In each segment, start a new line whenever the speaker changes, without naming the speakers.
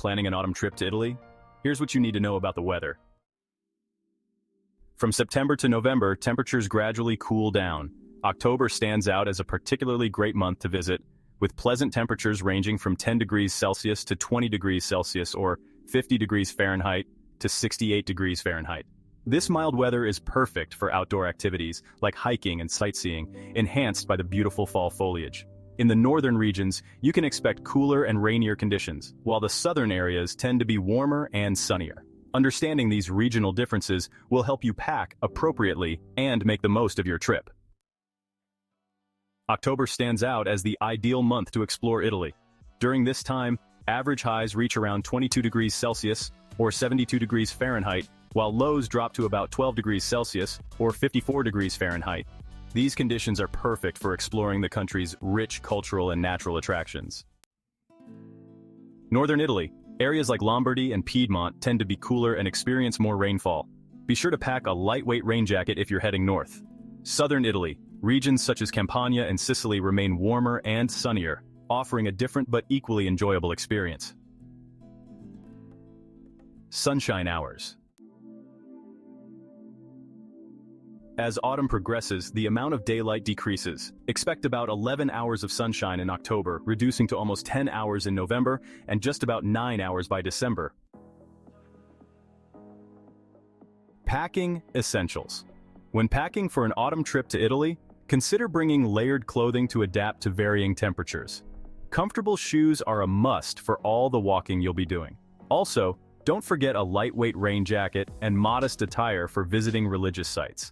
Planning an autumn trip to Italy? Here's what you need to know about the weather. From September to November, temperatures gradually cool down. October stands out as a particularly great month to visit, with pleasant temperatures ranging from 10 degrees Celsius to 20 degrees Celsius or 50 degrees Fahrenheit to 68 degrees Fahrenheit. This mild weather is perfect for outdoor activities like hiking and sightseeing, enhanced by the beautiful fall foliage. In the northern regions, you can expect cooler and rainier conditions, while the southern areas tend to be warmer and sunnier. Understanding these regional differences will help you pack appropriately and make the most of your trip. October stands out as the ideal month to explore Italy. During this time, average highs reach around 22 degrees Celsius or 72 degrees Fahrenheit, while lows drop to about 12 degrees Celsius or 54 degrees Fahrenheit. These conditions are perfect for exploring the country's rich cultural and natural attractions. Northern Italy. Areas like Lombardy and Piedmont tend to be cooler and experience more rainfall. Be sure to pack a lightweight rain jacket if you're heading north. Southern Italy. Regions such as Campania and Sicily remain warmer and sunnier, offering a different but equally enjoyable experience. Sunshine hours. As autumn progresses, the amount of daylight decreases. Expect about 11 hours of sunshine in October, reducing to almost 10 hours in November and just about 9 hours by December. Packing essentials. When packing for an autumn trip to Italy, consider bringing layered clothing to adapt to varying temperatures. Comfortable shoes are a must for all the walking you'll be doing. Also, don't forget a lightweight rain jacket and modest attire for visiting religious sites.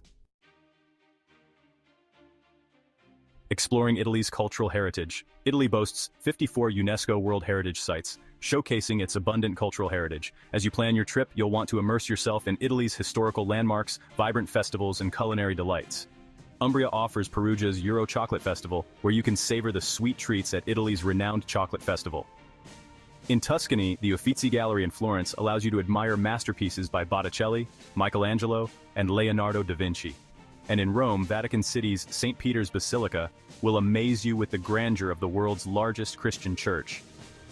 Exploring Italy's cultural heritage. Italy boasts 54 UNESCO World Heritage Sites, showcasing its abundant cultural heritage. As you plan your trip, you'll want to immerse yourself in Italy's historical landmarks, vibrant festivals, and culinary delights. Umbria offers Perugia's Euro Chocolate Festival, where you can savor the sweet treats at Italy's renowned chocolate festival. In Tuscany, the Uffizi Gallery in Florence allows you to admire masterpieces by Botticelli, Michelangelo, and Leonardo da Vinci. And in Rome, Vatican City's St. Peter's Basilica will amaze you with the grandeur of the world's largest Christian church.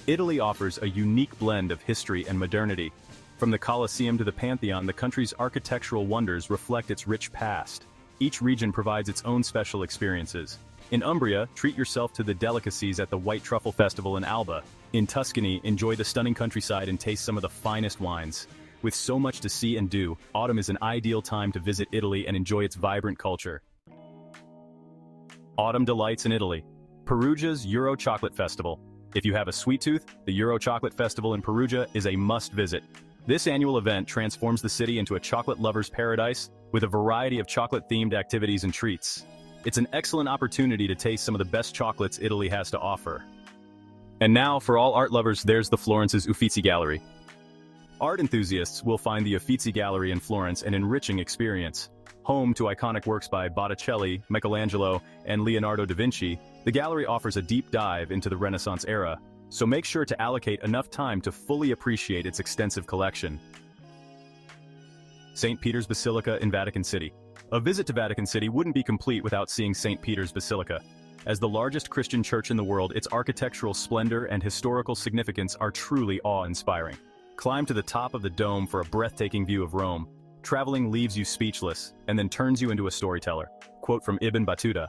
Italy offers a unique blend of history and modernity. From the Colosseum to the Pantheon, the country's architectural wonders reflect its rich past. Each region provides its own special experiences. In Umbria, treat yourself to the delicacies at the White Truffle Festival in Alba. In Tuscany, enjoy the stunning countryside and taste some of the finest wines. With so much to see and do, autumn is an ideal time to visit Italy and enjoy its vibrant culture. Autumn delights in Italy. Perugia's Euro Chocolate Festival. If you have a sweet tooth, the Euro Chocolate Festival in Perugia is a must-visit. This annual event transforms the city into a chocolate lover's paradise with a variety of chocolate-themed activities and treats. It's an excellent opportunity to taste some of the best chocolates Italy has to offer. And now, for all art lovers, there's the Florence's Uffizi Gallery. Art enthusiasts will find the Uffizi Gallery in Florence an enriching experience. Home to iconic works by Botticelli, Michelangelo, and Leonardo da Vinci, the gallery offers a deep dive into the Renaissance era, so make sure to allocate enough time to fully appreciate its extensive collection. St. Peter's Basilica in Vatican City. A visit to Vatican City wouldn't be complete without seeing St. Peter's Basilica. As the largest Christian church in the world, its architectural splendor and historical significance are truly awe-inspiring. Climb to the top of the dome for a breathtaking view of Rome. Traveling leaves you speechless and then turns you into a storyteller. Quote from Ibn Battuta.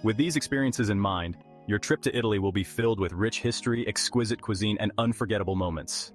With these experiences in mind, your trip to Italy will be filled with rich history, exquisite cuisine, and unforgettable moments.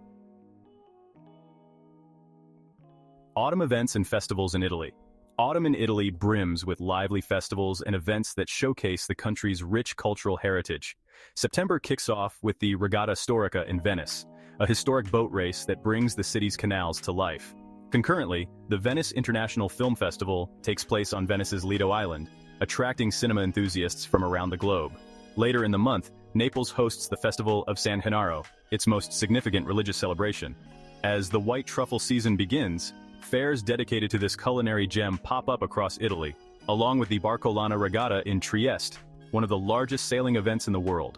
Autumn events and festivals in Italy. Autumn in Italy brims with lively festivals and events that showcase the country's rich cultural heritage. September kicks off with the Regatta Storica in Venice, a historic boat race that brings the city's canals to life. Concurrently, the Venice International Film Festival takes place on Venice's Lido Island, attracting cinema enthusiasts from around the globe. Later in the month, Naples hosts the Festival of San Gennaro, its most significant religious celebration. As the white truffle season begins, fairs dedicated to this culinary gem pop up across Italy, along with the Barcolana Regatta in Trieste, one of the largest sailing events in the world.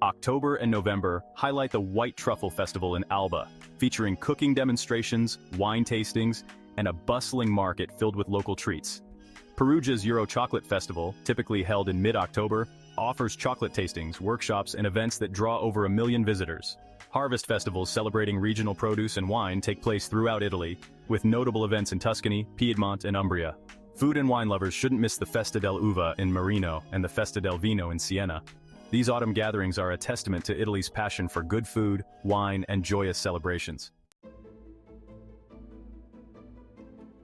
October and November highlight the White Truffle Festival in Alba, featuring cooking demonstrations, wine tastings, and a bustling market filled with local treats. Perugia's Euro Chocolate Festival, typically held in mid-October, offers chocolate tastings, workshops, and events that draw over 1 million visitors. Harvest festivals celebrating regional produce and wine take place throughout Italy, with notable events in Tuscany, Piedmont, and Umbria. Food and wine lovers shouldn't miss the Festa dell'Uva in Marino and the Festa del Vino in Siena. These autumn gatherings are a testament to Italy's passion for good food, wine, and joyous celebrations.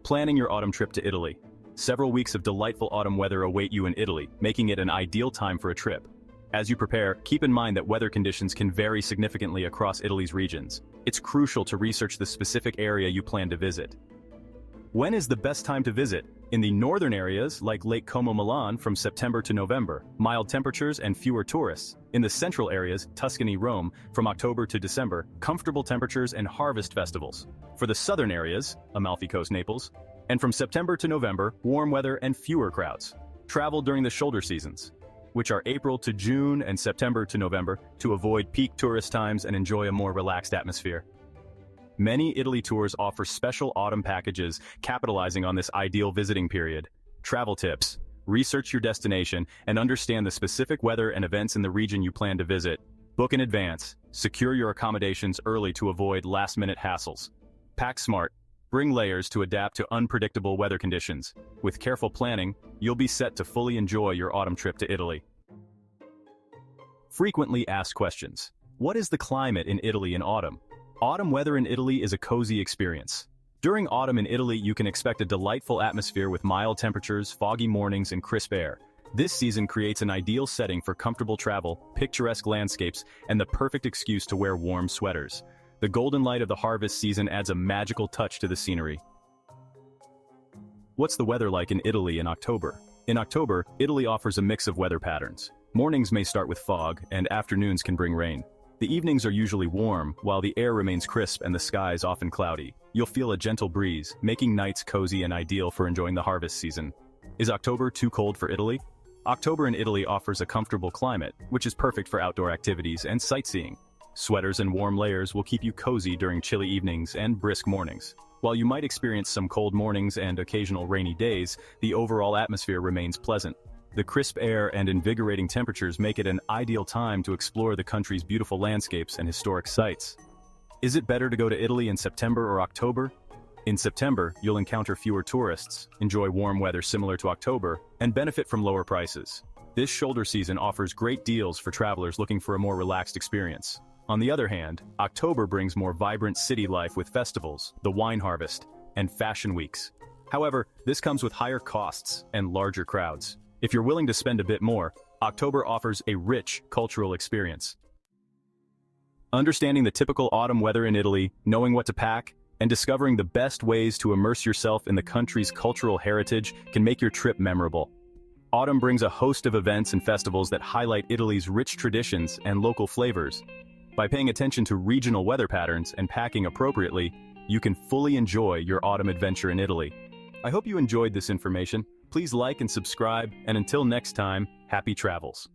Planning your autumn trip to Italy. Several weeks of delightful autumn weather await you in Italy, making it an ideal time for a trip. As you prepare, keep in mind that weather conditions can vary significantly across Italy's regions. It's crucial to research the specific area you plan to visit. When is the best time to visit? In the northern areas, like Lake Como, Milan, from September to November, mild temperatures and fewer tourists. In the central areas, Tuscany, Rome, from October to December, comfortable temperatures and harvest festivals. For the southern areas, Amalfi Coast, Naples, and from September to November, warm weather and fewer crowds. Travel during the shoulder seasons, which are April to June and September to November, to avoid peak tourist times and enjoy a more relaxed atmosphere. Many Italy tours offer special autumn packages, capitalizing on this ideal visiting period. Travel tips: research your destination and understand the specific weather and events in the region you plan to visit. Book in advance. Secure your accommodations early to avoid last-minute hassles. Pack smart. Bring layers to adapt to unpredictable weather conditions. With careful planning, you'll be set to fully enjoy your autumn trip to Italy. Frequently asked questions. What is the climate in Italy in autumn? Autumn weather in Italy is a cozy experience. During autumn in Italy, you can expect a delightful atmosphere with mild temperatures, foggy mornings, and crisp air. This season creates an ideal setting for comfortable travel, picturesque landscapes, and the perfect excuse to wear warm sweaters. The golden light of the harvest season adds a magical touch to the scenery. What's the weather like in Italy in October? In October, Italy offers a mix of weather patterns. Mornings may start with fog, and afternoons can bring rain. The evenings are usually warm, while the air remains crisp and the skies often cloudy. You'll feel a gentle breeze, making nights cozy and ideal for enjoying the harvest season. Is October too cold for Italy? October in Italy offers a comfortable climate, which is perfect for outdoor activities and sightseeing. Sweaters and warm layers will keep you cozy during chilly evenings and brisk mornings. While you might experience some cold mornings and occasional rainy days, the overall atmosphere remains pleasant. The crisp air and invigorating temperatures make it an ideal time to explore the country's beautiful landscapes and historic sites. Is it better to go to Italy in September or October? In September, you'll encounter fewer tourists, enjoy warm weather similar to October, and benefit from lower prices. This shoulder season offers great deals for travelers looking for a more relaxed experience. On the other hand, October brings more vibrant city life with festivals, the wine harvest, and fashion weeks. However, this comes with higher costs and larger crowds. If you're willing to spend a bit more, October offers a rich cultural experience. Understanding the typical autumn weather in Italy, knowing what to pack, and discovering the best ways to immerse yourself in the country's cultural heritage can make your trip memorable. Autumn brings a host of events and festivals that highlight Italy's rich traditions and local flavors. By paying attention to regional weather patterns and packing appropriately, you can fully enjoy your autumn adventure in Italy. I hope you enjoyed this information. Please like and subscribe, and until next time, happy travels.